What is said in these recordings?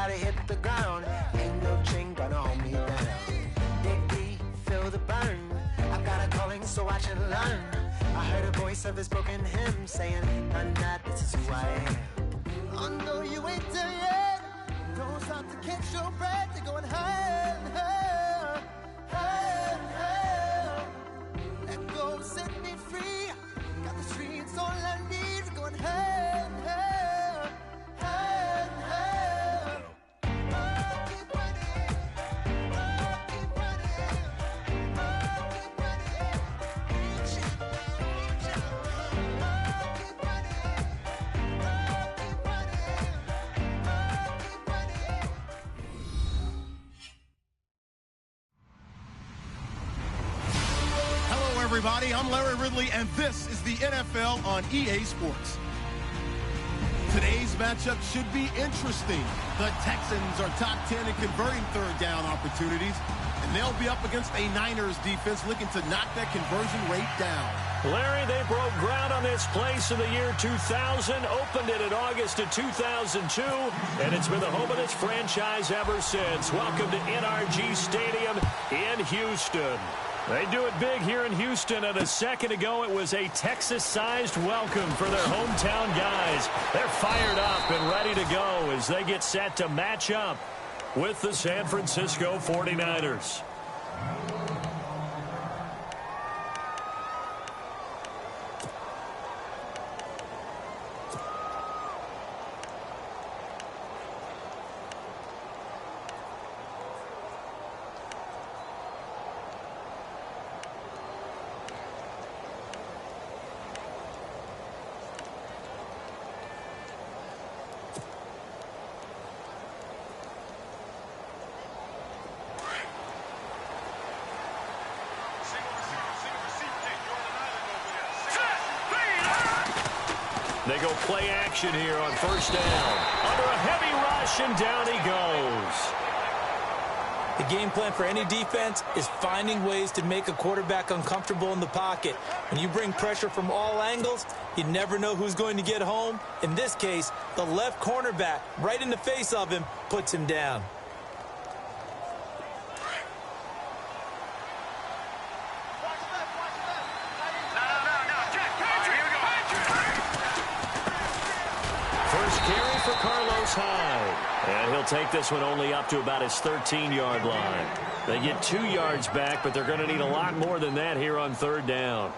gotta hit the ground. Ain't no chain gonna hold me down. Dig deep, feel the burn. I've got a calling, so I should learn. I heard a voice of this broken hymn saying, "None that this is who I am." I know you ain't there yet. Don't stop to catch your breath. You're going higher and higher, higher and higher. Let go, set me free. Got the streets all I need. Going higher and higher, higher and higher. Oh, keep running. Oh, keep running. Oh, keep running. Reach it, reach it. Oh, keep running. Oh, keep running. Oh, keep running. Hello, everybody. I'm Larry Ridley, and this is the NFL on EA Sports. Today's matchup should be interesting. The Texans are top 10 in converting third down opportunities, and they'll be up against a Niners defense looking to knock that conversion rate down. Larry, they broke ground on this place in the year 2000, opened it in August of 2002, and it's been the home of this franchise ever since. Welcome to NRG Stadium in Houston. They do it big here in Houston, and a second ago it was a Texas-sized welcome for their hometown guys. They're fired up and ready to go as they get set to match up with the San Francisco 49ers. They go play action here on first down. Under a heavy rush, and down he goes. The game plan for any defense is finding ways to make a quarterback uncomfortable in the pocket. When you bring pressure from all angles, you never know who's going to get home. In this case, the left cornerback, right in the face of him, puts him down. And he'll take this one only up to about his 13-yard line. They get 2 yards back, but they're going to need a lot more than that here on third down.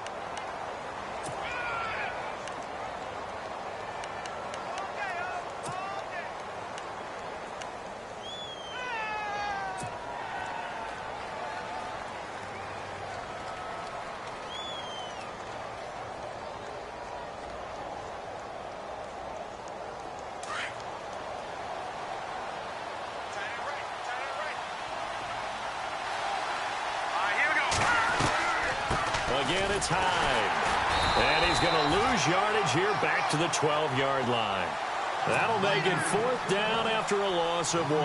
Again, it's Hyde. And he's going to lose yardage here back to the 12-yard line. That'll make it fourth down after a loss of 1.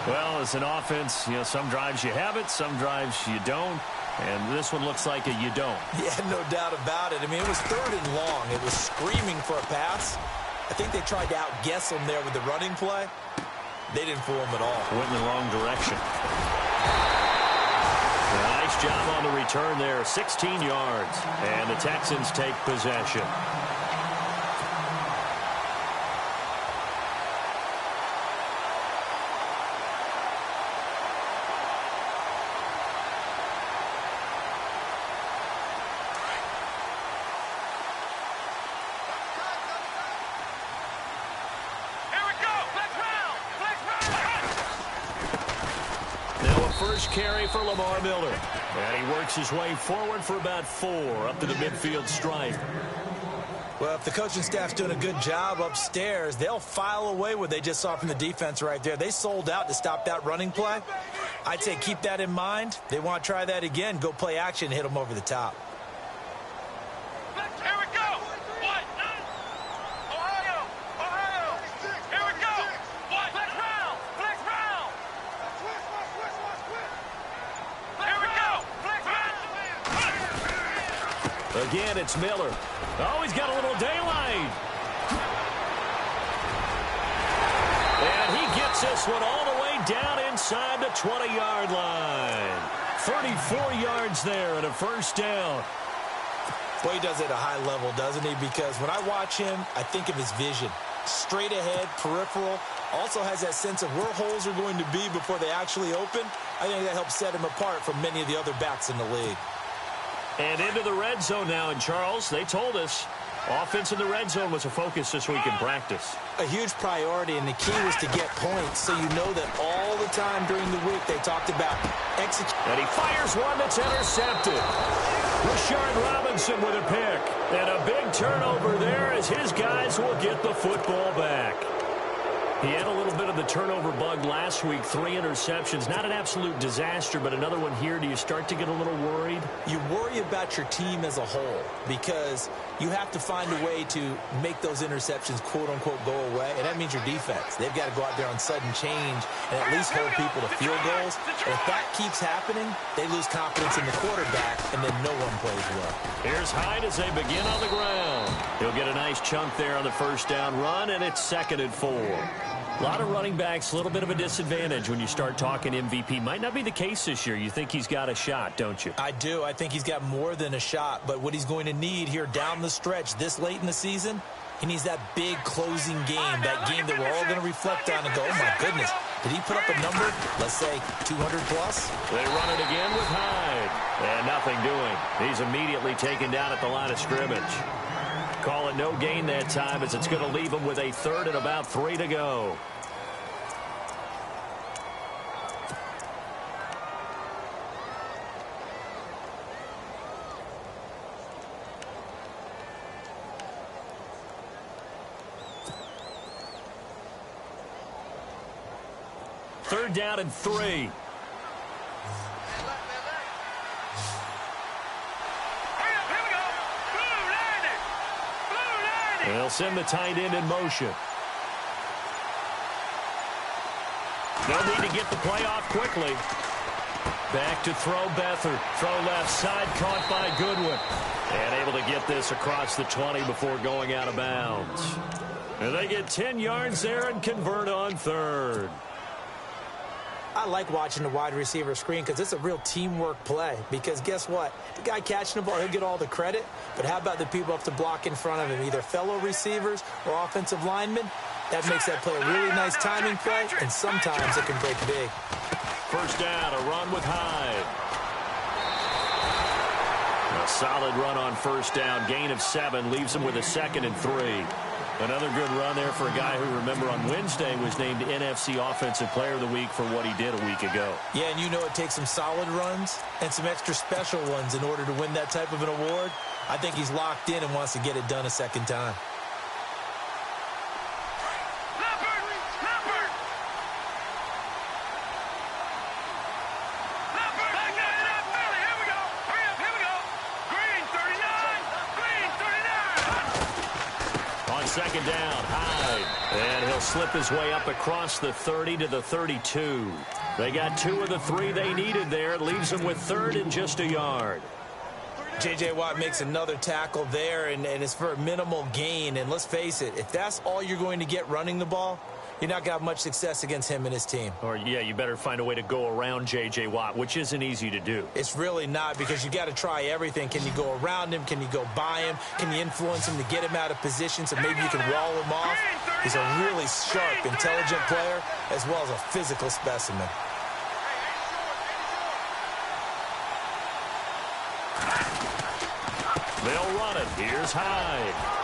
Well, as an offense, you know, some drives you have it, some drives you don't. And this one looks like you don't. Yeah, no doubt about it. I mean, it was third and long. It was screaming for a pass. I think they tried to outguess him there with the running play. They didn't fool him at all. Went in the wrong direction. Nice job on the return there, 16 yards, and the Texans take possession. Carry for Lamar Miller. And he works his way forward for about 4 up to the midfield stripe. Well, if the coaching staff's doing a good job upstairs, they'll file away what they just saw from the defense right there. They sold out to stop that running play. I'd say keep that in mind. They want to try that again. Go play action and hit them over the top. Here we go. What? Ohio. Ohio. Here we go. What? Flex round. Flex round. Here we go. Flex round. Again, it's Miller. Oh, he's got a little daylight. And he Takes this one all the way down inside the 20-yard line. 34 yards there and a first down. Well, he does it at a high level, doesn't he? Because when I watch him, I think of his vision. Straight ahead, peripheral. Also has that sense of where holes are going to be before they actually open. I think that helps set him apart from many of the other backs in the league. And into the red zone now. And, Charles, they told us offense in the red zone was a focus this week in practice. A huge priority, and the key was to get points. So you know that all the time during the week they talked about execute. And he fires one that's intercepted. Rashard Robinson with a pick. And a big turnover there as his guys will get the football back. He had a little bit of the turnover bug last week, 3 interceptions. Not an absolute disaster, but another one here. Do you start to get a little worried? You worry about your team as a whole because you have to find a way to make those interceptions, quote-unquote, go away, and that means your defense. They've got to go out there on sudden change and at least hold people to field goals. And if that keeps happening, they lose confidence in the quarterback, and then no one plays well. Here's Hyde as they begin on the ground. He'll get a nice chunk there on the first down run, and it's 2nd and 4. A lot of running backs, a little bit of a disadvantage when you start talking MVP. Might not be the case this year. You think he's got a shot, don't you? I do. I think he's got more than a shot. But what he's going to need here down the stretch this late in the season, he needs that big closing game, that game that we're all going to reflect on and go, oh, my goodness, did he put up a number, let's say, 200 plus? They run it again with Hyde. And nothing doing. He's immediately taken down at the line of scrimmage. Call it no gain that time as it's going to leave him with a 3rd and about 3 to go. Third down and 3. They'll send the tight end in motion. They'll need to get the play off quickly. Back to throw Beathard. Throw left side, caught by Goodwin. And able to get this across the 20 before going out of bounds. And they get 10 yards there and convert on 3rd. I like watching the wide receiver screen because it's a real teamwork play. Because guess what? The guy catching the ball, he'll get all the credit. But how about the people up to block in front of him, either fellow receivers or offensive linemen? That makes that play a really nice timing play, and sometimes it can break big. First down, a run with Hyde. A solid run on first down. Gain of 7 leaves him with a 2nd and 3. Another good run there for a guy who, remember, on Wednesday was named NFC Offensive Player of the Week for what he did a week ago. Yeah, and you know it takes some solid runs and some extra special ones in order to win that type of an award. I think he's locked in and wants to get it done a second time. Second down, Hyde. And he'll slip his way up across the 30 to the 32. They got 2 of the 3 they needed there. It leaves them with 3rd and just a yard. J.J. Watt makes another tackle there, and it's for a minimal gain. And let's face it, if that's all you're going to get running the ball, you're not going to have much success against him and his team. Or, yeah, you better find a way to go around J.J. Watt, which isn't easy to do. It's really not, because you got to try everything. Can you go around him? Can you go by him? Can you influence him to get him out of position so maybe you can wall him off? He's a really sharp, intelligent player as well as a physical specimen. They'll run it. Here's Hyde.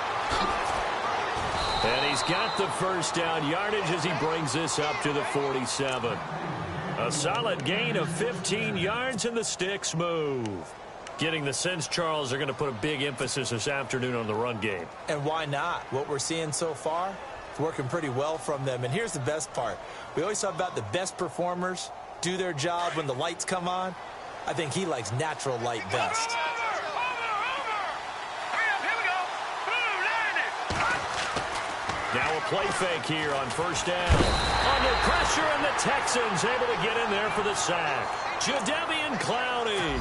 And he's got the first down yardage as he brings this up to the 47. A solid gain of 15 yards, and the sticks move. Getting the sense, Charles, they're going to put a big emphasis this afternoon on the run game. And why not? What we're seeing so far, it's working pretty well from them. And here's the best part. We always talk about the best performers do their job when the lights come on. I think he likes natural light best. Now a play fake here on first down. Under pressure, and the Texans able to get in there for the sack. Jadeveon Clowney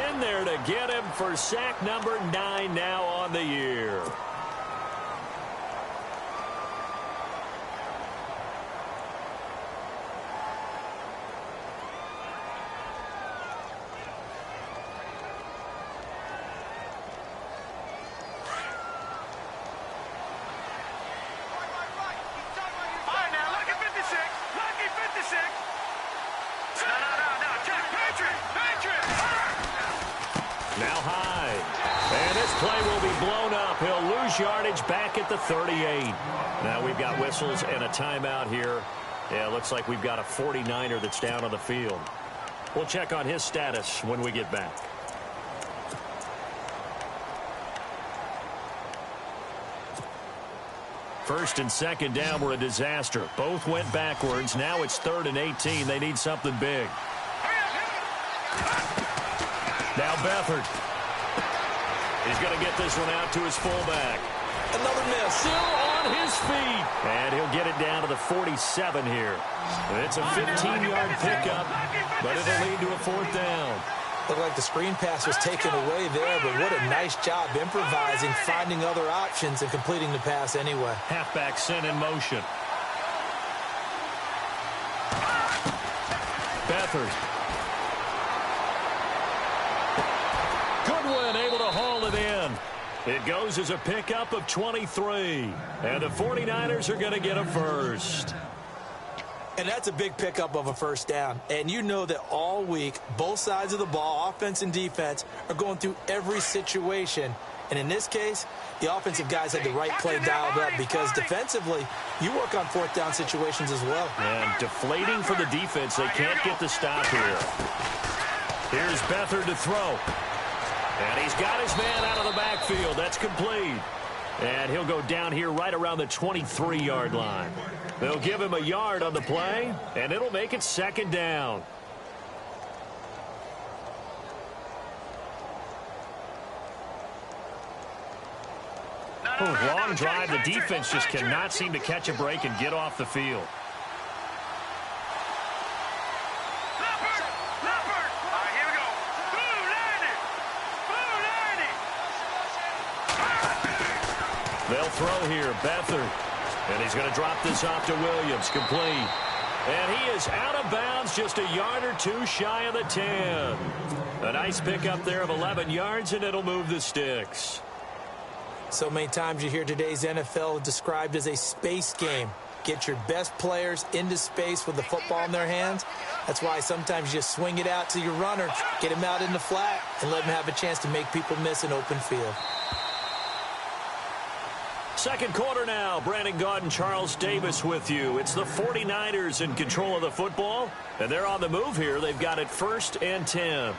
in there to get him for sack number 9 now on the year. gains yardage back at the 38. Now we've got whistles and a timeout here. Yeah, it looks like we've got a 49er that's down on the field. We'll check on his status when we get back. First and second down were a disaster. Both went backwards. Now it's 3rd and 18. They need something big. Now Beathard. He's going to get this one out to his fullback. Another miss. Still on his feet. And he'll get it down to the 47 here. It's a 15-yard pickup, but it'll lead to a 4th down. Looked like the screen pass was taken away there, but what a nice job improvising, finding other options, and completing the pass anyway. Halfback sent in motion. Beathard. Goodwin able to haul it in. It goes as a pickup of 23. And the 49ers are going to get a first. And that's a big pickup of a first down. And you know that all week, both sides of the ball, offense and defense, are going through every situation. And in this case, the offensive guys had the right play dialed up because defensively, you work on 4th down situations as well. And deflating for the defense. They can't get the stop here. Here's Beathard to throw. And he's got his man out of the backfield. That's complete. And he'll go down here right around the 23-yard line. They'll give him a yard on the play, and it'll make it 2nd down. Long drive. The defense just cannot seem to catch a break and get off the field. They'll throw here. Beathard. And he's going to drop this off to Williams. Complete. And he is out of bounds, just a yard or two shy of the 10. A nice pickup there of 11 yards, and it'll move the sticks. So many times you hear today's NFL described as a space game. Get your best players into space with the football in their hands. That's why sometimes you just swing it out to your runner, get him out in the flat, and let him have a chance to make people miss an open field. Second quarter now. Brandon Gaudin, Charles Davis with you. It's the 49ers in control of the football, and they're on the move here. They've got it 1st and 10.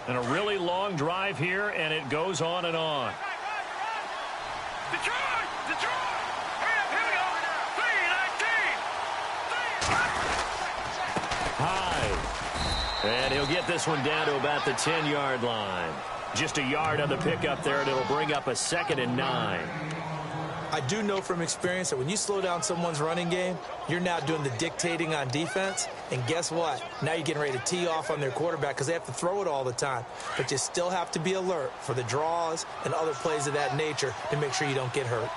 And a really long drive here, and it goes on and on. Detroit! Here we go! 3-19! High. And he'll get this one down to about the 10-yard line. Just a yard on the pickup there, and it'll bring up a 2nd and 9. I do know from experience that when you slow down someone's running game, you're now doing the dictating on defense. And guess what? Now you're getting ready to tee off on their quarterback because they have to throw it all the time. But you still have to be alert for the draws and other plays of that nature to make sure you don't get hurt.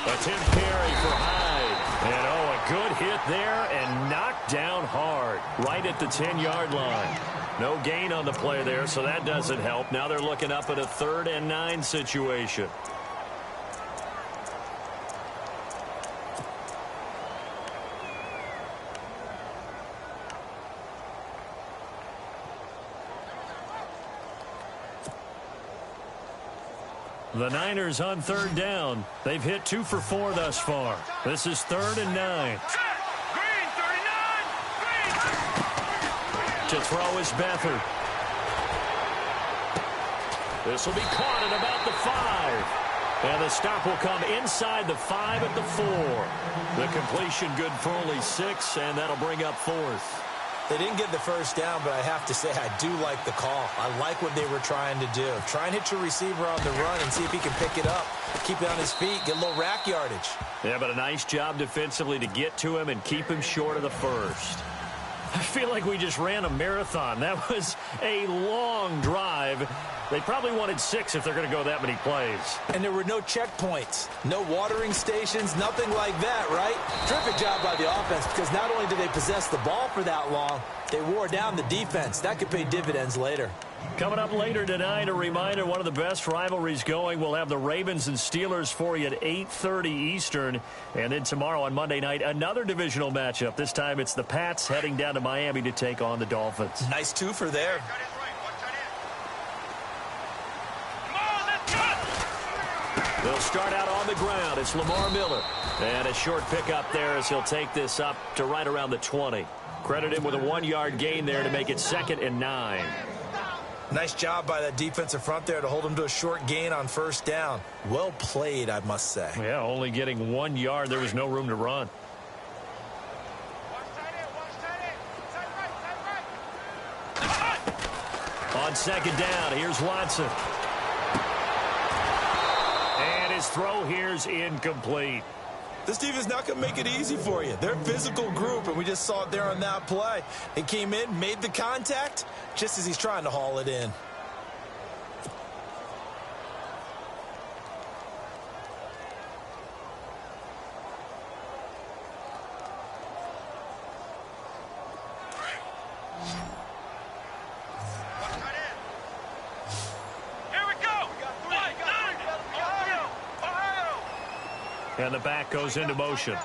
A 10 carry for Hyde. And a good hit there and knocked down hard right at the 10-yard line. No gain on the play there, so that doesn't help. Now they're looking up at a 3rd and 9 situation. The Niners on 3rd down. They've hit 2 for 4 thus far. This is 3rd and 9. To throw is Beathard. This will be caught at about the 5. And the stop will come inside the 5 at the 4. The completion good for only 6, and that'll bring up 4th. They didn't get the first down, but I have to say I do like the call. I like what they were trying to do. Try and hit your receiver on the run and see if he can pick it up, keep it on his feet, get a little rack yardage. Yeah, but a nice job defensively to get to him and keep him short of the first. I feel like we just ran a marathon. That was a long drive. They probably wanted 6 if they're going to go that many plays. And there were no checkpoints, no watering stations, nothing like that, right? Terrific job by the offense because not only did they possess the ball for that long, they wore down the defense. That could pay dividends later. Coming up later tonight, a reminder, one of the best rivalries going. We'll have the Ravens and Steelers for you at 8:30 Eastern. And then tomorrow on Monday night, another divisional matchup. This time it's the Pats heading down to Miami to take on the Dolphins. Nice twofer there. They'll start out on the ground. It's Lamar Miller. And a short pickup there as he'll take this up to right around the 20. Credit him with a 1-yard gain there to make it 2nd and 9. Nice job by that defensive front there to hold him to a short gain on 1st down. Well played, I must say. Yeah, only getting 1 yard. There was no room to run. On 2nd down, here's Watson. And his throw here's incomplete. This defense not going to make it easy for you. They're a physical group, and we just saw it there on that play. It came in, made the contact, just as he's trying to haul it in. And the back goes into motion.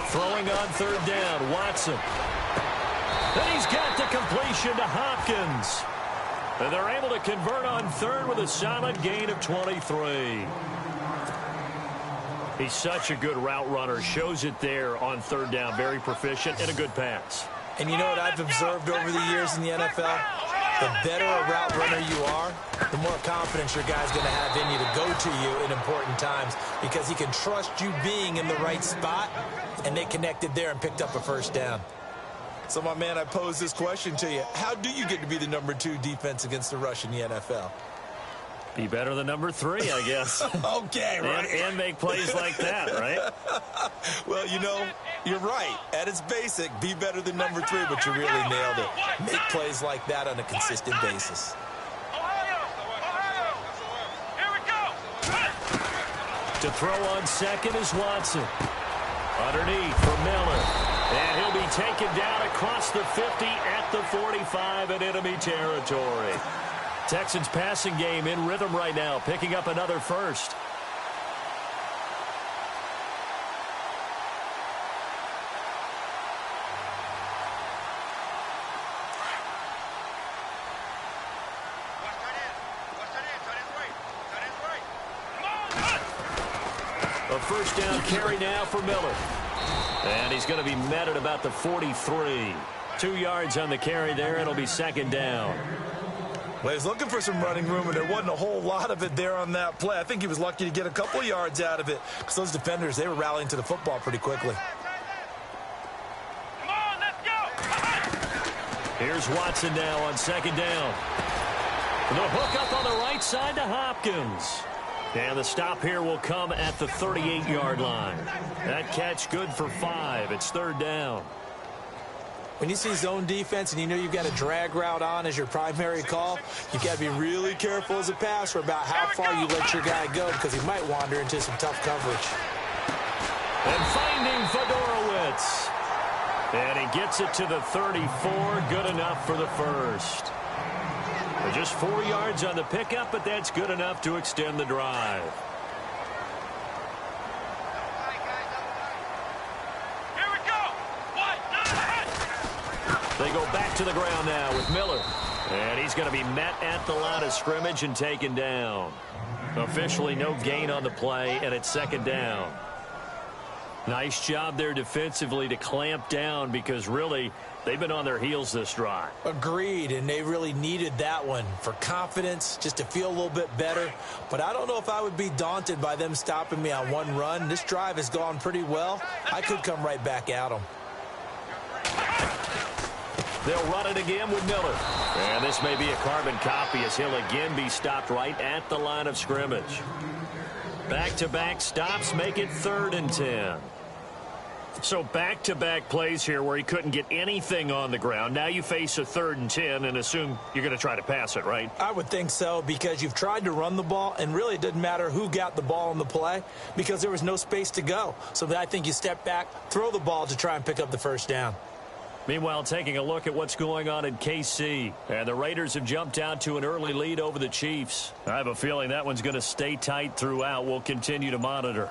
Throwing on 3rd down, Watson. And he's got the completion to Hopkins. And they're able to convert on 3rd with a solid gain of 23. He's such a good route runner. Shows it there on 3rd down. Very proficient and a good pass. And you know what I've observed over the years in the NFL? The better a route runner you are, the more confidence your guy's going to have in you to go to you in important times because he can trust you being in the right spot, and they connected there and picked up a 1st down. So, my man, I pose this question to you. How do you get to be the number 2 defense against the rush in the NFL? Be better than number 3, I guess. Okay, right. And make plays like that, right? Well, you know, you're right. At its basic, be better than number 3, but you really nailed it. Make plays like that on a consistent basis. To throw on 2nd is Watson. Underneath for Miller. And he'll be taken down across the 50 at the 45 in enemy territory. Texans passing game in rhythm right now, picking up another 1st. A 1st down carry now for Miller. And he's going to be met at about the 43. 2 yards on the carry there. It'll be 2nd down. Well, he's looking for some running room, and there wasn't a whole lot of it there on that play. I think he was lucky to get a couple yards out of it because those defenders, they were rallying to the football pretty quickly. Come on, let's go. Here's Watson now on 2nd down. The hook up on the right side to Hopkins. And the stop here will come at the 38-yard line. That catch good for 5. It's 3rd down. When you see zone defense and you know you've got a drag route on as your primary call, you've got to be really careful as a passer about how far you let your guy go because he might wander into some tough coverage. And finding Fedorowicz. And he gets it to the 34. Good enough for the 1st. Just 4 yards on the pickup, but that's good enough to extend the drive. They go back to the ground now with Miller. And he's going to be met at the line of scrimmage and taken down. Officially no gain on the play, and it's 2nd down. Nice job there defensively to clamp down because really they've been on their heels this drive. Agreed, and they really needed that one for confidence, just to feel a little bit better. But I don't know if I would be daunted by them stopping me on one run. This drive has gone pretty well. I could come right back at them. They'll run it again with Miller. And this may be a carbon copy as he'll again be stopped right at the line of scrimmage. Back-to-back stops make it 3rd and 10. So back-to-back plays here where he couldn't get anything on the ground. Now you face a 3rd and 10 and assume you're going to try to pass it, right? I would think so because you've tried to run the ball, and really it didn't matter who got the ball on the play because there was no space to go. So I think you step back, throw the ball to try and pick up the 1st down. Meanwhile, taking a look at what's going on in KC. And the Raiders have jumped out to an early lead over the Chiefs. I have a feeling that one's going to stay tight throughout. We'll continue to monitor.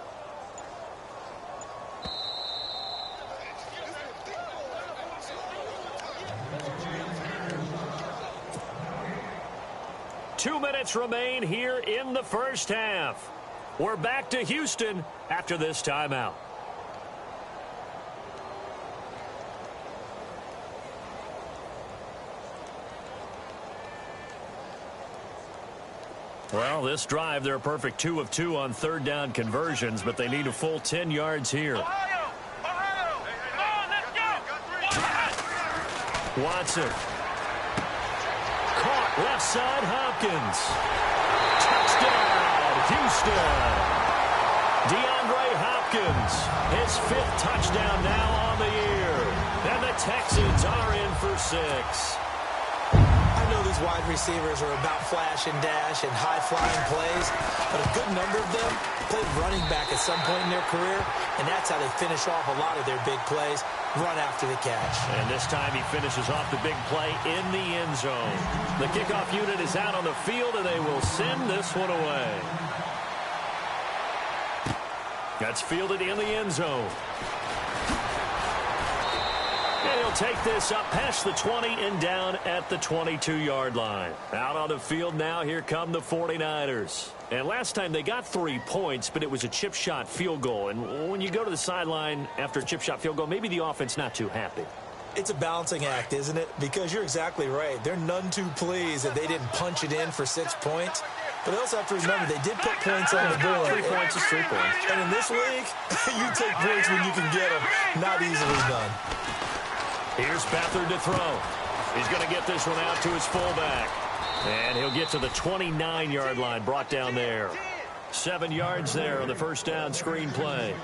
Two minutes remain here in the first half. We're back to Houston after this timeout. Well, this drive, they're a perfect 2 of 2 on third down conversions, but they need a full 10 yards here. Ohio! Ohio! Come on, let's go! Watson. Caught left side, Hopkins. Touchdown, Houston. DeAndre Hopkins, his 5th touchdown now on the year. And the Texans are in for 6. I know these wide receivers are about flash and dash and high-flying plays, but a good number of them played running back at some point in their career, and that's how they finish off a lot of their big plays, run after the catch. And this time he finishes off the big play in the end zone. The kickoff unit is out on the field, and they will send this one away. That's fielded in the end zone. And he'll take this up past the 20 and down at the 22-yard line. Out on the field now, here come the 49ers. And last time they got 3 points, but it was a chip shot field goal. And when you go to the sideline after a chip shot field goal, maybe the offense not too happy. It's a balancing act, isn't it? Because you're exactly right. They're none too pleased that they didn't punch it in for 6 points. But they also have to remember they did put points on the board. 3 points is 3 points. And in this league, you take points when you can get them. Not easily done. Here's Beathard to throw. He's going to get this one out to his fullback. And he'll get to the 29-yard line, brought down there. 7 yards there on the first down screen play.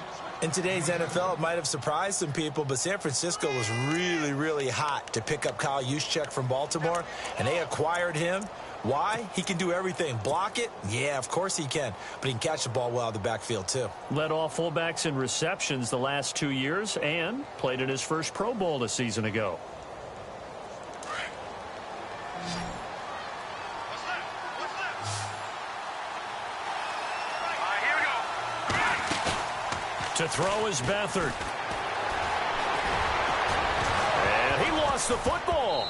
In today's NFL, it might have surprised some people, but San Francisco was really, really hot to pick up Kyle Juszczyk from Baltimore, and they acquired him. Why? He can do everything. Block it? Yeah, of course he can. But he can catch the ball well out of the backfield, too. Led all fullbacks in receptions the last 2 years and played in his first Pro Bowl a season ago. To throw is Beathard. And he lost the football.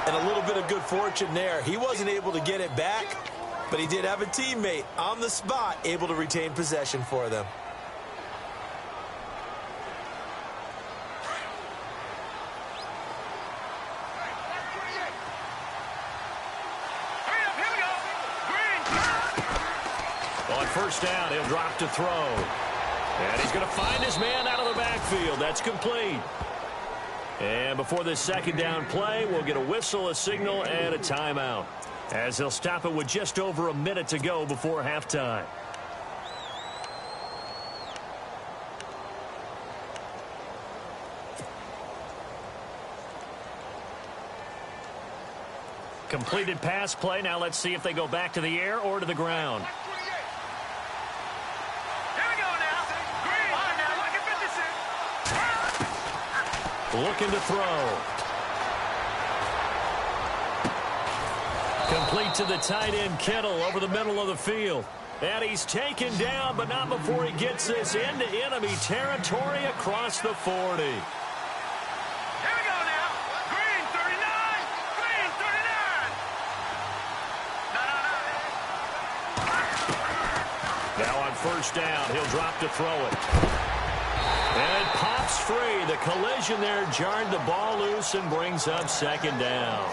And a little bit of good fortune there. He wasn't able to get it back, but he did have a teammate on the spot able to retain possession for them. On first down, he'll drop to throw. And he's going to find his man out of the backfield. That's complete. And before this second down play, we'll get a whistle, a signal, and a timeout, as he'll stop it with just over a minute to go before halftime. Completed pass play. Now let's see if they go back to the air or to the ground. Looking to throw. Complete to the tight end, Kittle, over the middle of the field. And he's taken down, but not before he gets this into enemy territory across the 40. Here we go now. Green 39. Green 39. No. Now on first down, he'll drop to throw it. And it pops free. The collision there jarred the ball loose and brings up second down.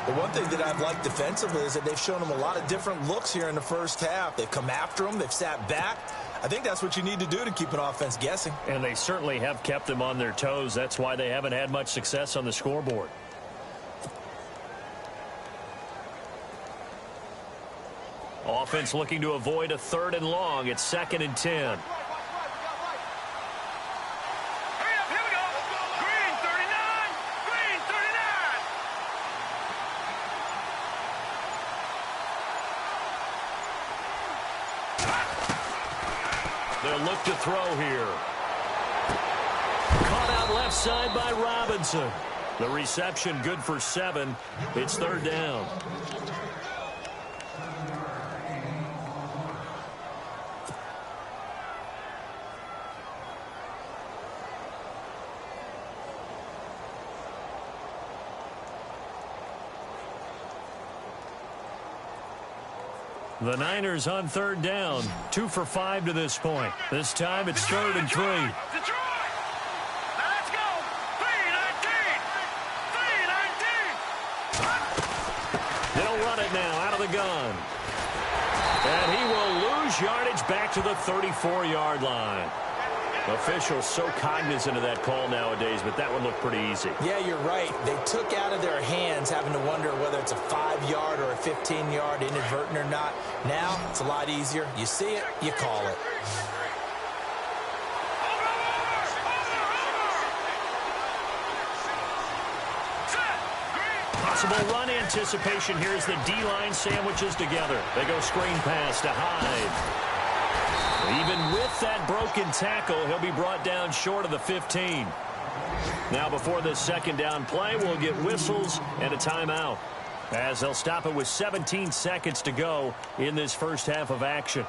The one thing that I've liked defensively is that they've shown him a lot of different looks here in the first half. They've come after him. They've sat back. I think that's what you need to do to keep an offense guessing. And they certainly have kept them on their toes. That's why they haven't had much success on the scoreboard. Offense looking to avoid a 3rd and long. It's 2nd and 10. They'll look to throw here. Caught out left left side by Robinson. The reception good for 7. It's third down. The Niners on third down. 2 for 5 to this point. This time it's third and 3. Detroit! Now let's go! 3-19! 3-19! They'll run it now out of the gun. And he will lose yardage back to the 34-yard line. Officials so cognizant of that call nowadays, but that one looked pretty easy. Yeah, you're right. They took out of their hands having to wonder whether it's a 5-yard or a 15-yard, inadvertent or not. Now, it's a lot easier. You see it, you call it. Possible run anticipation here as the D-line sandwiches together. They go screen pass to Hyde. Even with that broken tackle, he'll be brought down short of the 15. Now before this second down play, we'll get whistles and a timeout, as they'll stop it with 17 seconds to go in this first half of action.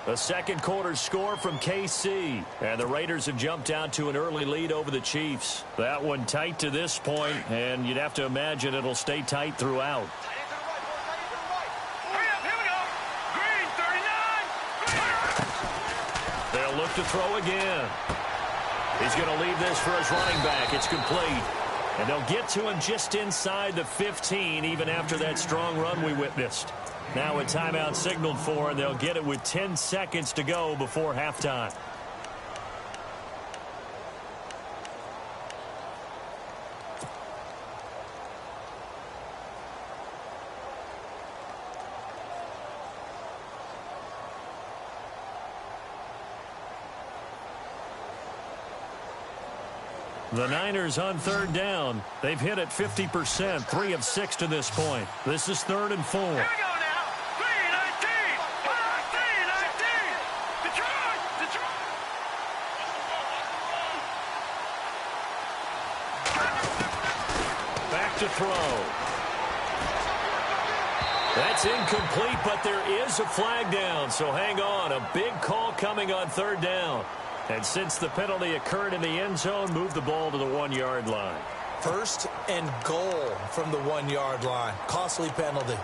The second quarter score from KC, and the Raiders have jumped out to an early lead over the Chiefs. That one tight to this point, and you'd have to imagine it'll stay tight throughout. They'll look to throw again. He's going to leave this for his running back. It's complete. And they'll get to him just inside the 15, even after that strong run we witnessed. Now a timeout signaled for, and they'll get it with 10 seconds to go before halftime. The Niners on third down. They've hit it 50%, 3 of 6 to this point. This is third and 4. Here we go now. 3-19. 3-19. Detroit. Back to throw. That's incomplete, but there is a flag down, so hang on. A big call coming on third down. And since the penalty occurred in the end zone, move the ball to the 1-yard line. First and goal from the 1-yard line. Costly penalty.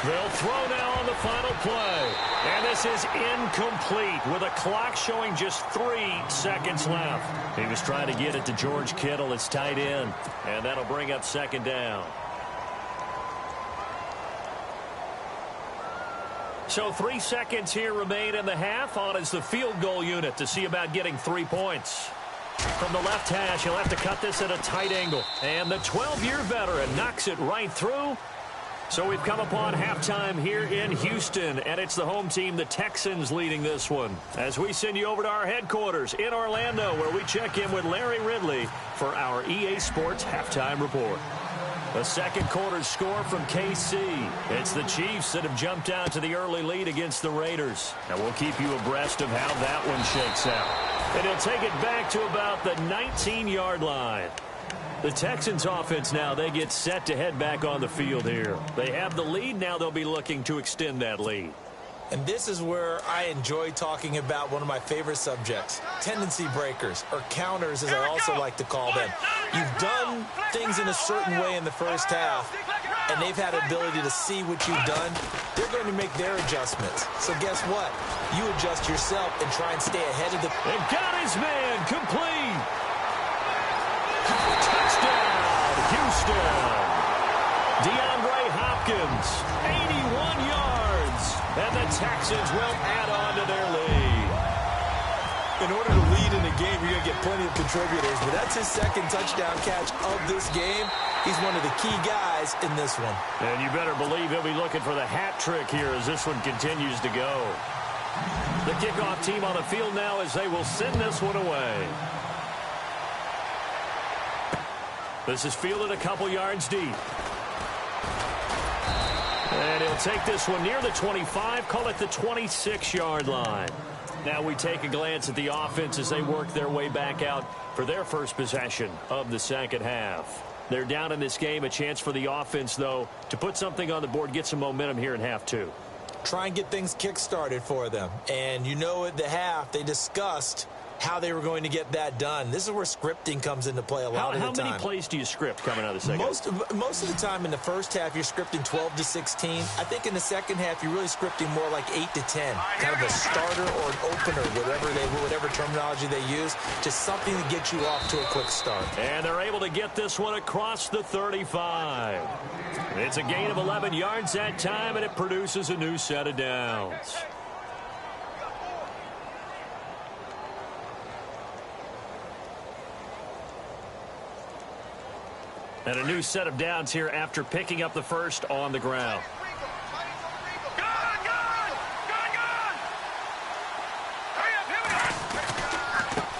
They'll throw now on the final play. And this is incomplete with a clock showing just 3 seconds left. He was trying to get it to George Kittle, his tight end. And that'll bring up second down. So 3 seconds here remain in the half. On is the field goal unit to see about getting 3 points. From the left hash, he'll have to cut this at a tight angle. And the 12-year veteran knocks it right through. So we've come upon halftime here in Houston, and it's the home team, the Texans, leading this one. As we send you over to our headquarters in Orlando, where we check in with Larry Ridley for our EA Sports Halftime Report. The second quarter score from KC. It's the Chiefs that have jumped out to the early lead against the Raiders. And we'll keep you abreast of how that one shakes out. And he'll take it back to about the 19-yard line. The Texans offense now, they get set to head back on the field here. They have the lead. Now they'll be looking to extend that lead. And this is where I enjoy talking about one of my favorite subjects, tendency breakers, or counters as I also like to call them. You've done things in a certain way in the first half, and they've had ability to see what you've done. They're going to make their adjustments. So guess what? You adjust yourself and try and stay ahead of the... And got his man complete. Touchdown, Houston. Hopkins, 81 yards. And the Texans will add on to their lead. In order to lead in a game, you're going to get plenty of contributors, but that's his second touchdown catch of this game. He's one of the key guys in this one. And you better believe he'll be looking for the hat trick here as this one continues to go. The kickoff team on the field now as they will send this one away. This is fielded a couple yards deep. And he'll take this one near the 25, call it the 26-yard line. Now we take a glance at the offense as they work their way back out for their first possession of the second half. They're down in this game. A chance for the offense, though, to put something on the board, get some momentum here in half two. Try and get things kick-started for them. And you know at the half, they discussed how they were going to get that done. This is where scripting comes into play a lot of the time. How many plays do you script coming out of the second? Most of the time in the first half, you're scripting 12 to 16. I think in the second half, you're really scripting more like 8 to 10. Kind of a starter or an opener, whatever terminology they use, just something to get you off to a quick start. And they're able to get this one across the 35. It's a gain of 11 yards that time, and it produces a new set of downs. And a new set of downs here after picking up the first on the ground.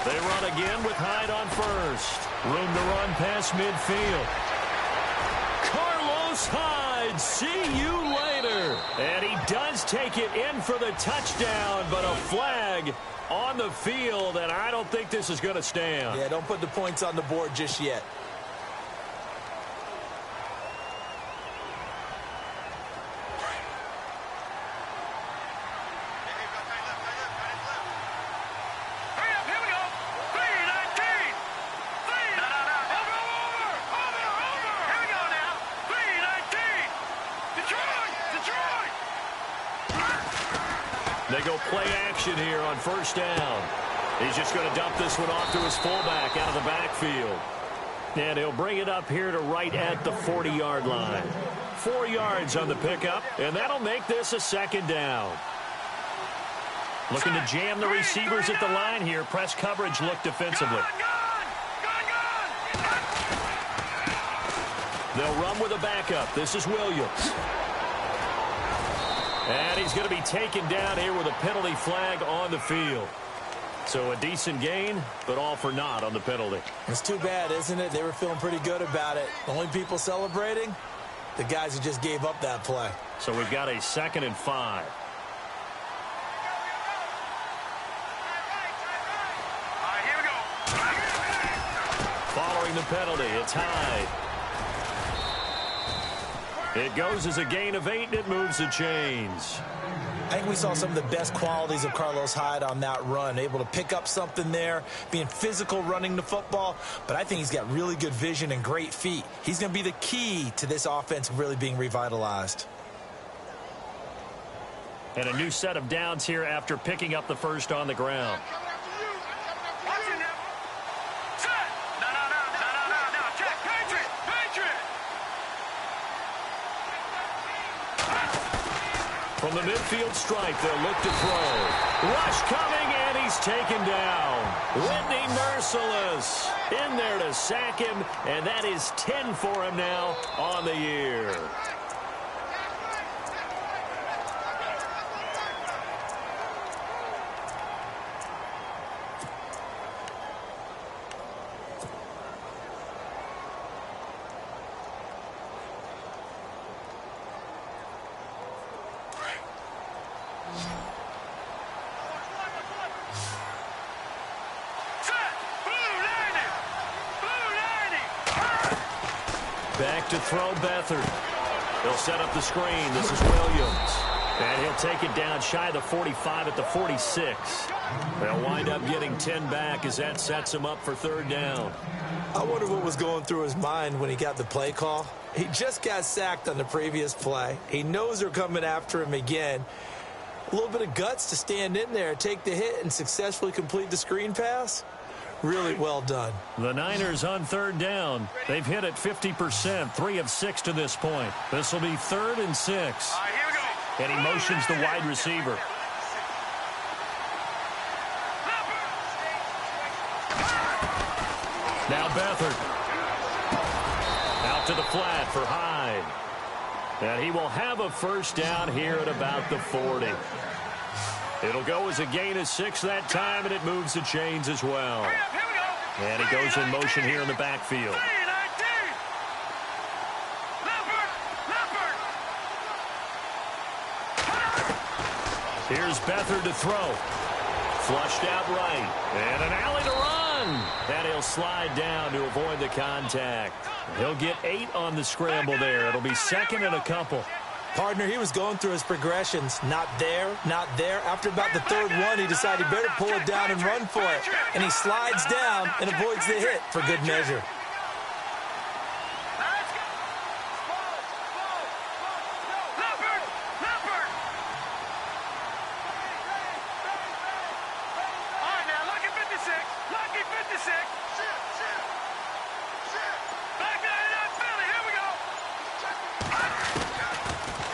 They run again with Hyde on first. Room to run past midfield. Carlos Hyde, see you later. And he does take it in for the touchdown, but a flag on the field, and I don't think this is going to stand. Yeah, don't put the points on the board just yet. They go play action here on first down. He's just going to dump this one off to his fullback out of the backfield. And he'll bring it up here to right at the 40-yard line. 4 yards on the pickup, and that'll make this a second down. Looking to jam the receivers at the line here. Press coverage look defensively. They'll run with a backup. This is Williams. And he's going to be taken down here with a penalty flag on the field. So a decent gain, but all for naught on the penalty. It's too bad, isn't it? They were feeling pretty good about it. The only people celebrating, the guys who just gave up that play. So we've got a 2nd and 5. Here we go. Following the penalty, it's Hyde. It goes as a gain of 8, and it moves the chains. I think we saw some of the best qualities of Carlos Hyde on that run. Able to pick up something there, being physical running the football. But I think he's got really good vision and great feet. He's going to be the key to this offense really being revitalized. And a new set of downs here after picking up the first on the ground. From the midfield stripe, they'll look to throw. Rush coming, and he's taken down. Whitney Merciless in there to sack him, and that is 10 for him now on the year. Back to throw Beathard. He'll set up the screen. This is Williams. And he'll take it down shy of the 45 at the 46. They'll wind up getting 10 back as that sets him up for 3rd down. I wonder what was going through his mind when he got the play call. He just got sacked on the previous play. He knows they're coming after him again. A little bit of guts to stand in there, take the hit, and successfully complete the screen pass. Really well done. The Niners on third down. They've hit it 50%, 3 of 6 to this point. This will be 3rd and 6. All right, here we go. And he motions the wide receiver. Now Beathard. Out to the flat for Hyde. And he will have a first down here at about the 40. It'll go as a gain of 6 that time, and it moves the chains as well. Hurry up, here we go. And he goes in motion here in the backfield. 3-19. Leopard. Here's Beathard to throw. Flushed out right. And an alley to run. And he'll slide down to avoid the contact. He'll get 8 on the scramble there. It'll be 2nd and a couple. Partner, he was going through his progressions. Not there, not there. After about the 3rd one, he decided he better pull it down and run for it. And he slides down and avoids the hit for good measure.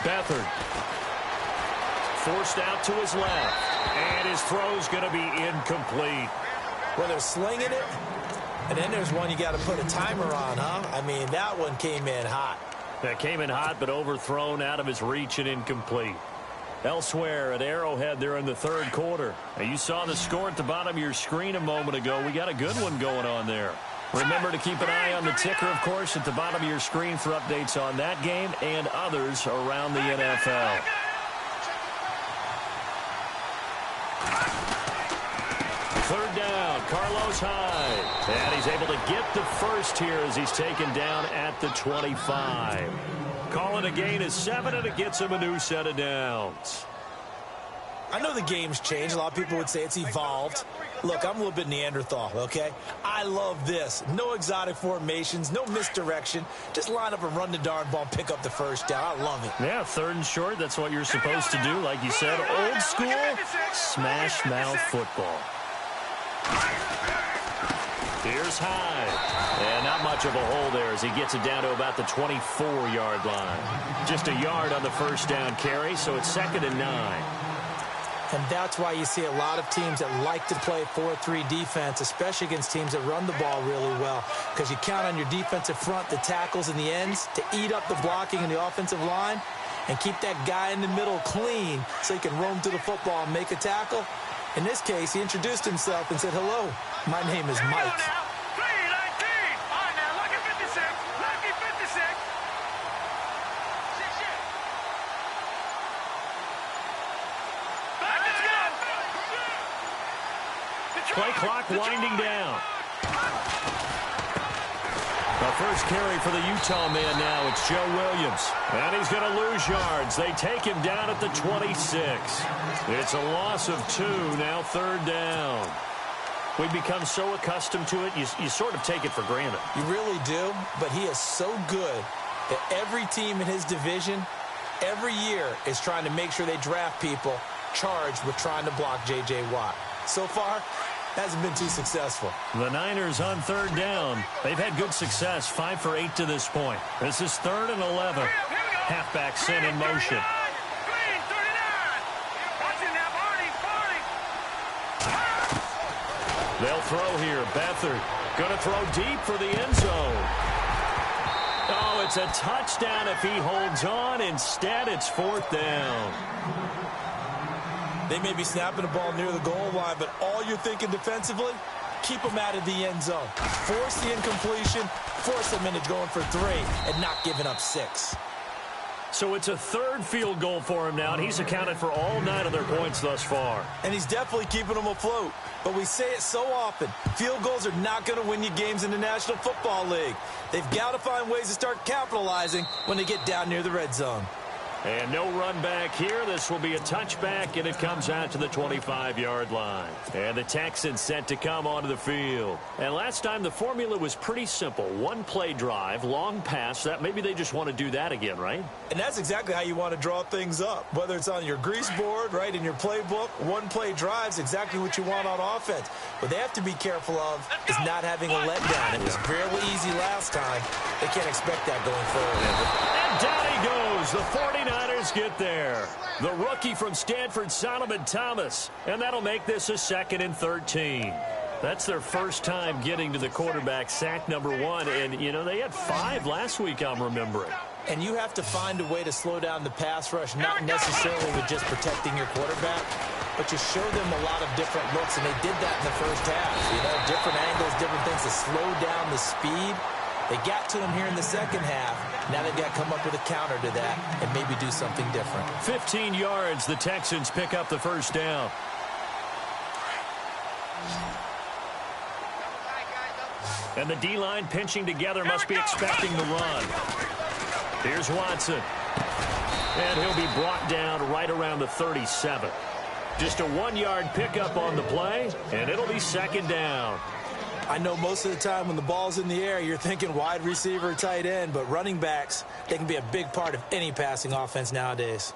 Beathard. Forced out to his left. And his throw's going to be incomplete. Well, they're slinging it. And then there's one you got to put a timer on, huh? I mean, that one came in hot. That came in hot, but overthrown, out of his reach and incomplete. Elsewhere at Arrowhead there in the 3rd quarter. Now, you saw the score at the bottom of your screen a moment ago. We got a good one going on there. Remember to keep an eye on the ticker, of course, at the bottom of your screen for updates on that game and others around the NFL. Third down, Carlos Hyde. And he's able to get the first here as he's taken down at the 25. Calling a gain of 7, and it gets him a new set of downs. I know the game's changed. A lot of people would say it's evolved. Look, I'm a little bit Neanderthal, okay? I love this. No exotic formations, no misdirection. Just line up and run the darn ball and pick up the first down. I love it. Yeah, 3rd and short, that's what you're supposed to do. Like you said, old school, smash mouth football. Here's Hyde. And not much of a hole there as he gets it down to about the 24-yard line. Just a yard on the first down carry, so it's 2nd and 9. And that's why you see a lot of teams that like to play 4-3 defense, especially against teams that run the ball really well, because you count on your defensive front, the tackles and the ends, to eat up the blocking in the offensive line and keep that guy in the middle clean so he can roam to the football and make a tackle. In this case, he introduced himself and said, "Hello, my name is Mike." Play clock winding down. The first carry for the Utah man now. It's Joe Williams. And he's going to lose yards. They take him down at the 26. It's a loss of 2. Now 3rd down. We've become so accustomed to it, you sort of take it for granted. You really do, but he is so good that every team in his division, every year, is trying to make sure they draft people charged with trying to block J.J. Watt. So far, hasn't been too successful. The Niners on 3rd down. They've had good success, 5 for 8 to this point. This is 3rd and 11. Halfback sent in motion. They'll throw here. Beathard going to throw deep for the end zone. Oh, it's a touchdown if he holds on. Instead, it's 4th down. They may be snapping the ball near the goal line, but all you're thinking defensively, keep them out of the end zone. Force the incompletion, force them into going for 3, and not giving up 6. So it's a 3rd field goal for him now, and he's accounted for all 9 of their points thus far. And he's definitely keeping them afloat. But we say it so often, field goals are not going to win you games in the National Football League. They've got to find ways to start capitalizing when they get down near the red zone. And no run back here. This will be a touchback, and it comes out to the 25-yard line. And the Texans set to come onto the field. And last time the formula was pretty simple. One-play drive, long pass. That maybe they just want to do that again, right? And that's exactly how you want to draw things up. Whether it's on your grease board, right, in your playbook, one-play drive is exactly what you want on offense. What they have to be careful of is not having a letdown. It was fairly easy last time. They can't expect that going forward. And down he goes. The 49ers get there. The rookie from Stanford, Solomon Thomas. And that'll make this a 2nd and 13. That's their first time getting to the quarterback, sack number 1. And, you know, they had 5 last week, I'm remembering. And you have to find a way to slow down the pass rush, not necessarily with just protecting your quarterback, but you show them a lot of different looks, and they did that in the first half. You know, different angles, different things to slow down the speed. They got to him here in the second half. Now they've got to come up with a counter to that and maybe do something different. 15 yards, the Texans pick up the first down. And the D-line pinching together, must be expecting the run. Here's Watson. And he'll be brought down right around the 37. Just a 1-yard pickup on the play, and it'll be 2nd down. I know most of the time when the ball's in the air, you're thinking wide receiver, tight end, but running backs, they can be a big part of any passing offense nowadays.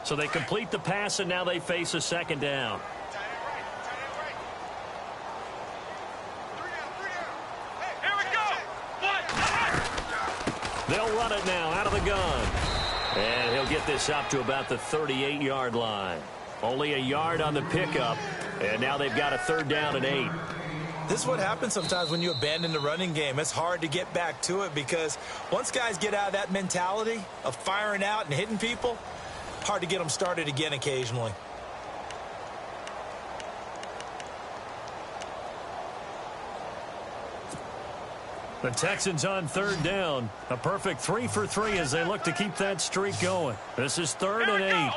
So they complete the pass, and now they face a 2nd down. They'll run it now out of the gun. And he'll get this up to about the 38-yard line. Only a yard on the pickup, and now they've got a 3rd down and 8. This is what happens sometimes when you abandon the running game. It's hard to get back to it because once guys get out of that mentality of firing out and hitting people, hard to get them started again occasionally. The Texans on 3rd down. A perfect 3 for 3 as they look to keep that streak going. This is 3rd and 8.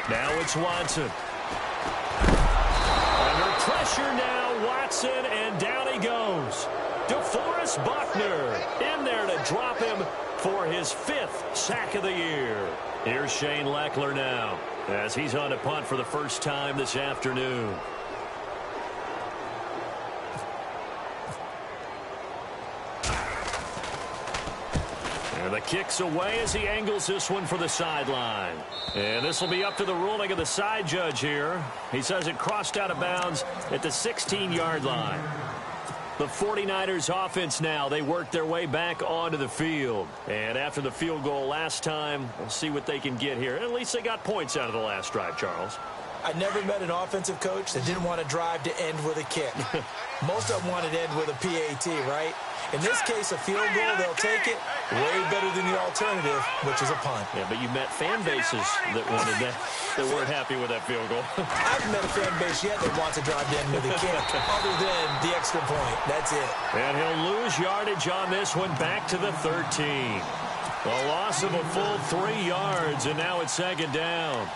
Now it's Watson. Under pressure now, Watson, and down he goes. DeForest Buckner in there to drop him for his 5th sack of the year. Here's Shane Leckler now as he's on to punt for the first time this afternoon. And the kick's away as he angles this one for the sideline. And this will be up to the ruling of the side judge here. He says it crossed out of bounds at the 16-yard line. The 49ers offense now, they work their way back onto the field. And after the field goal last time, we'll see what they can get here. At least they got points out of the last drive, Charles. I never met an offensive coach that didn't want to drive to end with a kick. Most of them wanted to end with a PAT, right? In this case, a field goal, they'll take it. Way better than the alternative, which is a punt. Yeah, but you met fan bases that wanted that, that weren't happy with that field goal. I haven't met a fan base yet that wants to drive to end with a kick, other than the extra point. That's it. And he'll lose yardage on this one back to the 13. A loss of a full 3 yards, and now it's 2nd down.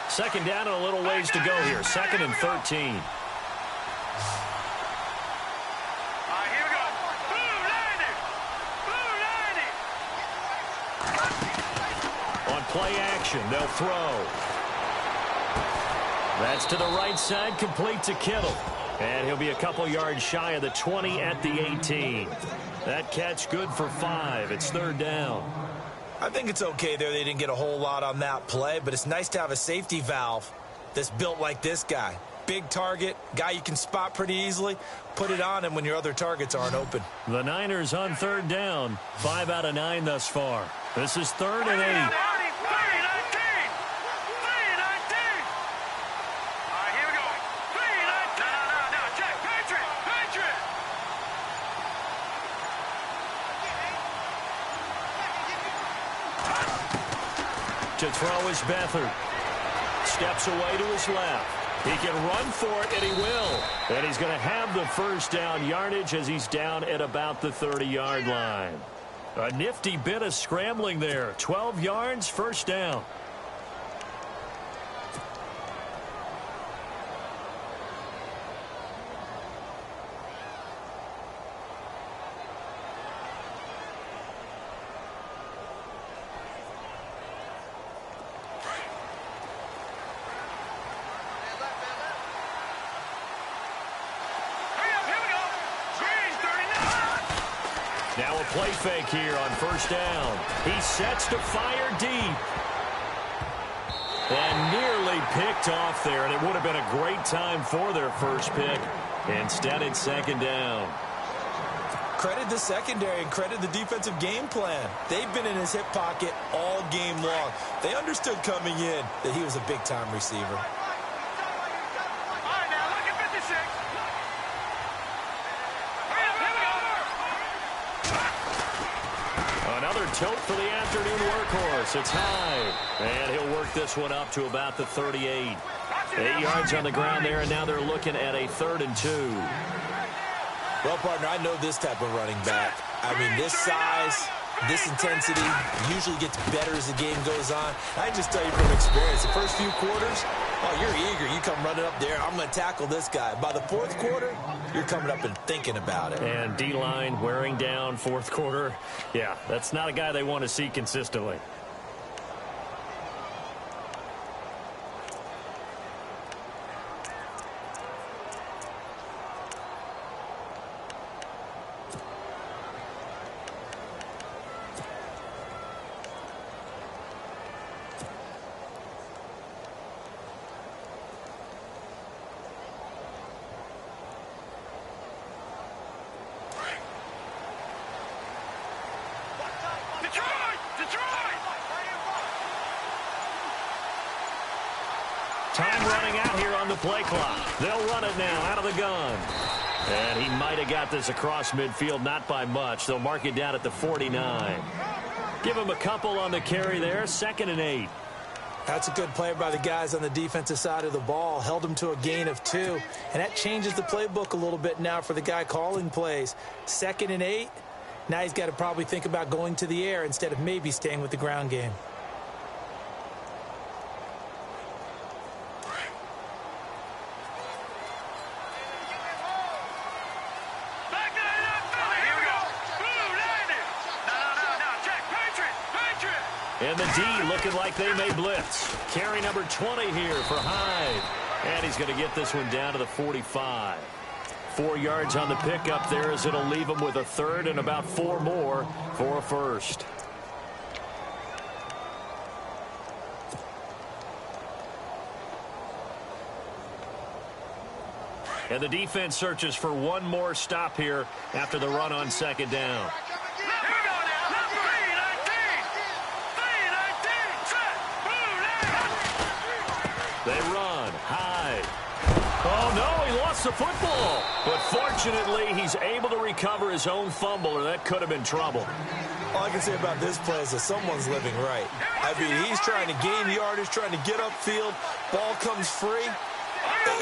Second down and a little ways to go here. 2nd and 13. Here we go. Blue 90. On play action, they'll throw. That's to the right side, complete to Kittle. And he'll be a couple yards shy of the 20 at the 18. That catch good for 5. It's 3rd down. I think it's okay there. They didn't get a whole lot on that play, but it's nice to have a safety valve that's built like this guy. Big target, guy you can spot pretty easily. Put it on him when your other targets aren't open. The Niners on 3rd down. 5 out of 9 thus far. This is 3rd and 8. To throw is Beathard. Steps away to his left. He can run for it, and he will. And he's going to have the first down yardage as he's down at about the 30-yard line. A nifty bit of scrambling there. 12 yards, first down. Now a play fake here on first down. He sets to fire deep. And nearly picked off there, and it would have been a great time for their first pick. Instead, it's second down. Credit the secondary and credit the defensive game plan. They've been in his hip pocket all game long. They understood coming in that he was a big-time receiver. Another tote for the afternoon workhorse. It's high. And he'll work this one up to about the 38. 8 yards on the ground there, and now they're looking at a 3rd and 2. Well, partner, I know this type of running back. I mean, this size, this intensity usually gets better as the game goes on. I can just tell you from experience, the first few quarters, oh, you're eager. You come running up there, I'm going to tackle this guy. By the fourth quarter, you're coming up and thinking about it. And D-line wearing down fourth quarter. Yeah, that's not a guy they want to see consistently. Time running out here on the play clock. They'll run it now out of the gun. And he might have got this across midfield, not by much. They'll mark it down at the 49. Give him a couple on the carry there, 2nd and 8. That's a good play by the guys on the defensive side of the ball. Held him to a gain of 2. And that changes the playbook a little bit now for the guy calling plays. 2nd and 8. Now he's got to probably think about going to the air instead of maybe staying with the ground game. And the D looking like they may blitz. Carry number 20 here for Hyde. And he's going to get this one down to the 45. 4 yards on the pickup there as it'll leave him with a 3rd and about 4 more for a first. And the defense searches for one more stop here after the run on 2nd down. They run. Hyde. Oh, no, he lost the football. But fortunately, he's able to recover his own fumble, or that could have been trouble. All I can say about this play is that someone's living right. I mean, he's trying to gain yardage, trying to get upfield. Ball comes free.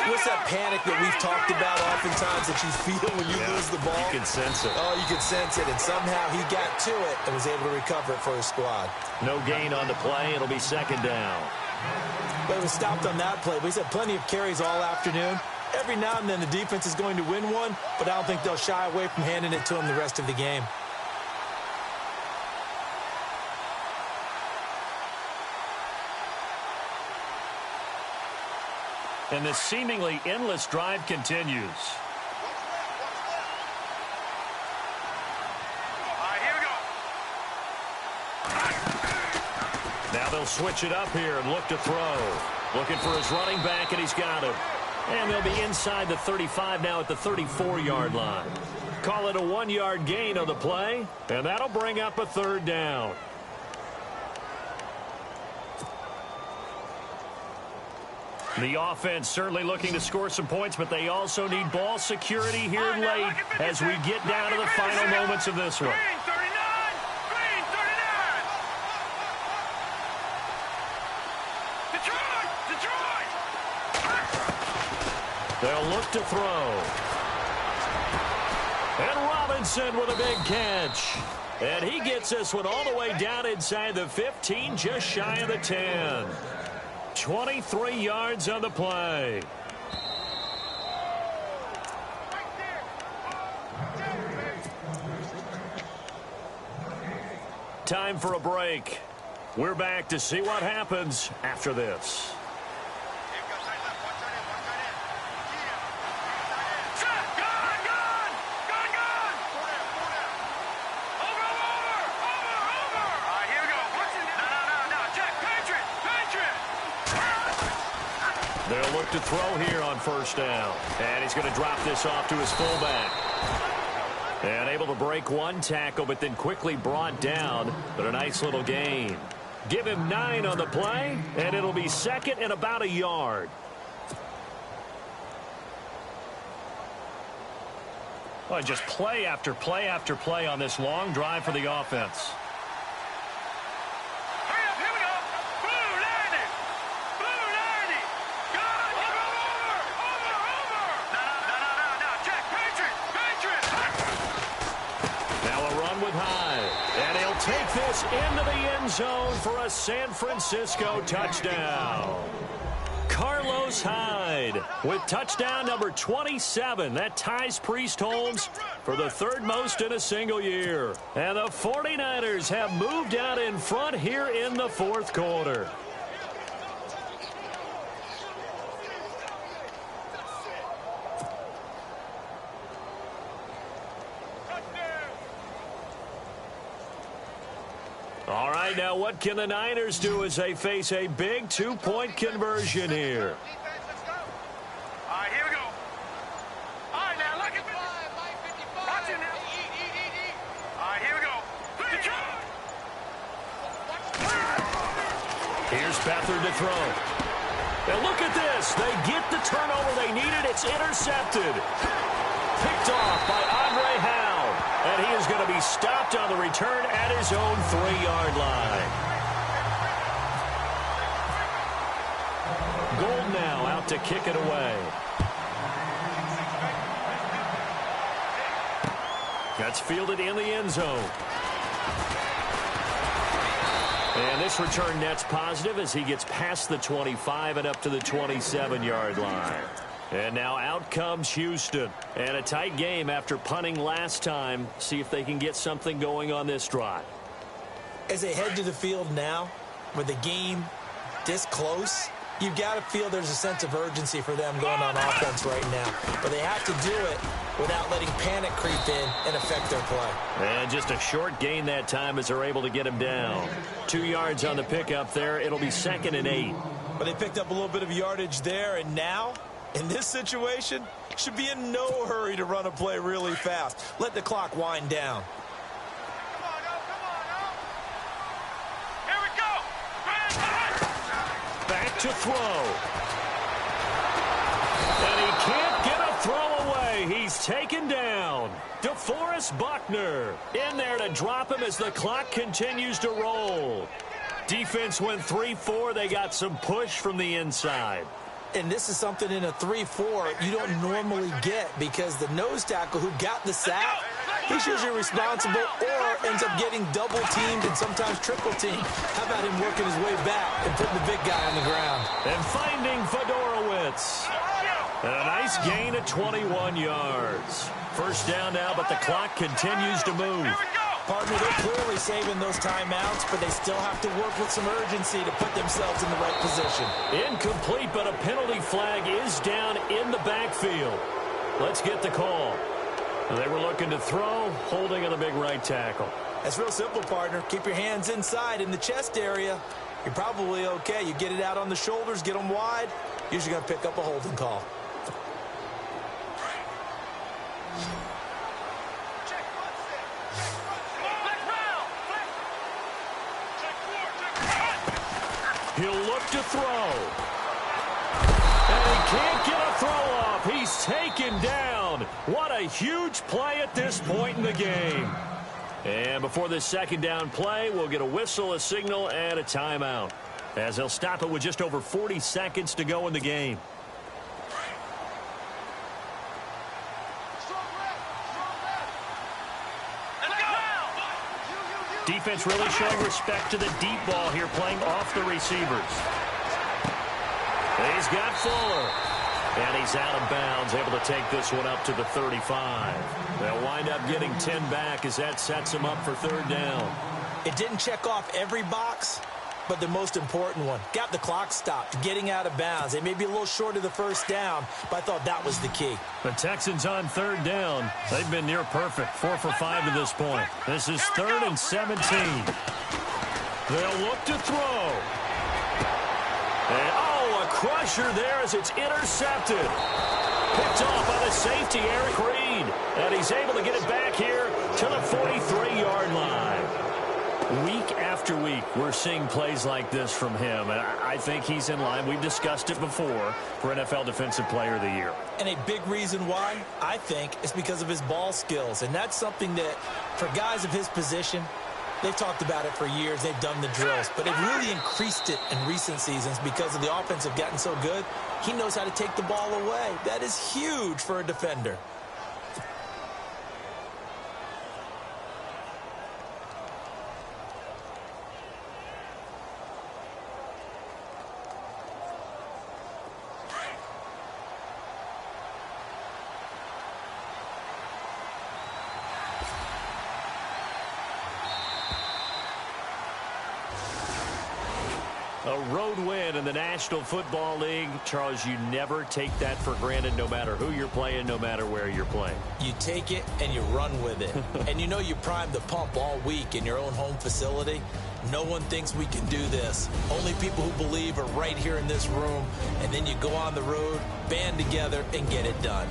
What's that panic that we've talked about oftentimes that you feel when you lose the ball? You can sense it. Oh, you can sense it. And somehow he got to it and was able to recover it for his squad. No gain on the play. It'll be 2nd down. But it was stopped on that play. We've had plenty of carries all afternoon. Every now and then the defense is going to win one, but I don't think they'll shy away from handing it to him the rest of the game. And this seemingly endless drive continues. Now they'll switch it up here and look to throw. Looking for his running back, and he's got him. And they'll be inside the 35 now at the 34-yard line. Call it a 1-yard gain on the play, and that'll bring up a 3rd down. The offense certainly looking to score some points, but they also need ball security here late as we get down to the final moments of this one. They'll look to throw. And Robinson with a big catch. And he gets this one all the way down inside the 15, just shy of the 10. 23 yards on the play. Time for a break. We're back to see what happens after this. They'll look to throw here on first down. And he's going to drop this off to his fullback. And able to break one tackle, but then quickly brought down. But a nice little gain. Give him 9 on the play, and it'll be second and about a yard. Well, just play after play after play on this long drive for the offense. Take this into the end zone for a San Francisco touchdown. Carlos Hyde with touchdown number 27. That ties Priest Holmes for the 3rd most in a single year. And the 49ers have moved out in front here in the 4th quarter. All right, now what can the Niners do as they face a big 2-point conversion here? All right, here we go. All right, now look at this. Watch it now. All right, here we go. Here's Beathard to throw. Now look at this. They get the turnover they needed. It's intercepted. Picked off by Andre Howe. And he is going to be stopped on the return at his own 3-yard line. Gold now out to kick it away. That's fielded in the end zone. And this return net's positive as he gets past the 25 and up to the 27-yard line. And now out comes Houston. And a tight game after punting last time. See if they can get something going on this drive. As they head to the field now, with the game this close, you've got to feel there's a sense of urgency for them going on offense right now. But they have to do it without letting panic creep in and affect their play. And just a short gain that time as they're able to get him down. 2 yards on the pickup there. It'll be 2nd and 8. But they picked up a little bit of yardage there, and now, in this situation, should be in no hurry to run a play really fast. Let the clock wind down. Come on, here we go. Back to throw. And he can't get a throw away. He's taken down. DeForest Buckner in there to drop him as the clock continues to roll. Defense went 3-4. They got some push from the inside. And this is something in a 3-4 you don't normally get, because the nose tackle who got the sack, he's usually responsible or ends up getting double-teamed and sometimes triple-teamed. How about him working his way back and putting the big guy on the ground? And finding Fedorowicz. And a nice gain of 21 yards. First down now, but the clock continues to move. Partner, they're clearly saving those timeouts, but they still have to work with some urgency to put themselves in the right position. Incomplete, but a penalty flag is down in the backfield. Let's get the call. They were looking to throw, holding on the big right tackle. That's real simple, partner. Keep your hands inside in the chest area. You're probably okay. You get it out on the shoulders, get them wide. Usually going to pick up a holding call. He'll look to throw. And he can't get a throw off. He's taken down. What a huge play at this point in the game. And before this second down play, we'll get a whistle, a signal, and a timeout, as they'll stop it with just over 40 seconds to go in the game. Defense really showing respect to the deep ball here, playing off the receivers. He's got Fuller. And he's out of bounds, able to take this one up to the 35. They'll wind up getting 10 back as that sets them up for third down. It didn't check off every box, but the most important one. Got the clock stopped, getting out of bounds. They may be a little short of the first down, but I thought that was the key. The Texans on third down. They've been near perfect, 4 for 5 to this point. This is 3rd and 17. They'll look to throw. And, a crusher there as it's intercepted. Picked off by the safety, Eric Reed. And he's able to get it back here to the 43-yard line. Week after week, we're seeing plays like this from him. And I think he's in line. We've discussed it before for NFL Defensive Player of the Year. And a big reason why, I think, is because of his ball skills. And that's something that, for guys of his position, they've talked about it for years. They've done the drills. But they've really increased it in recent seasons because of the offense have gotten so good. He knows how to take the ball away. That is huge for a defender. A road win in the National Football League. Charles, you never take that for granted no matter who you're playing, no matter where you're playing. You take it and you run with it. And you know you primed the pump all week in your own home facility. No one thinks we can do this. Only people who believe are right here in this room. And then you go on the road, band together, and get it done.